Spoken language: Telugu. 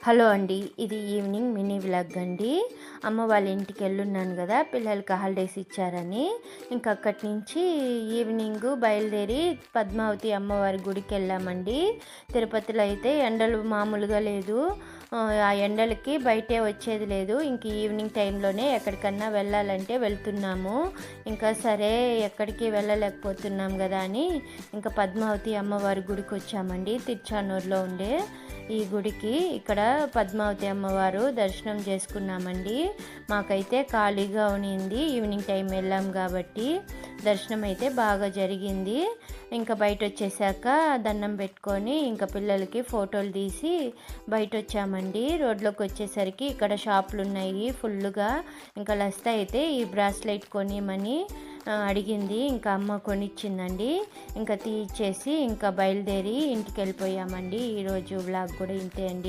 హలో అండి, ఇది ఈవినింగ్ మినీ వ్లాగ్ అండి. అమ్మ వాళ్ళ ఇంటికి వెళ్ళున్నాను కదా, పిల్లలకి హాలిడేస్ ఇచ్చారని. ఇంకా అక్కడి నుంచి ఈవినింగ్ బయలుదేరి పద్మావతి అమ్మవారి గుడికి వెళ్ళామండి. తిరుపతిలో అయితే ఎండలు మామూలుగా లేదు. ఆ ఎండలకి బయటే వచ్చేది లేదు. ఇంక ఈవినింగ్ టైంలోనే ఎక్కడికన్నా వెళ్ళాలంటే వెళ్తున్నాము. ఇంకా సరే ఎక్కడికి వెళ్ళలేకపోతున్నాం కదా అని ఇంకా పద్మావతి అమ్మవారి గుడికి వచ్చామండి. తిరుచానూరులో ఉండే ఈ గుడికి. ఇక్కడ పద్మావతి అమ్మవారు దర్శనం చేసుకున్నామండి. మాకైతే ఖాళీగా ఉన్నింది, ఈవినింగ్ టైం వెళ్ళాం కాబట్టి దర్శనం అయితే బాగా జరిగింది. ఇంకా బయట వచ్చేసాక దండం పెట్టుకొని ఇంకా పిల్లలకి ఫోటోలు తీసి బయట వచ్చామండి. రోడ్లోకి వచ్చేసరికి ఇక్కడ షాపులు ఉన్నాయి ఫుల్గా. ఇంకా లస్తా అయితే ఈ బ్రాస్లెట్ కొనిమని అడిగింది. ఇంకా అమ్మ కొనిచ్చిందండి. ఇంకా తీసేసి ఇంకా బయలుదేరి ఇంటికి వెళ్ళిపోయామండి. ఈరోజు వ్లాగ్ కూడా ఇంతే అండి.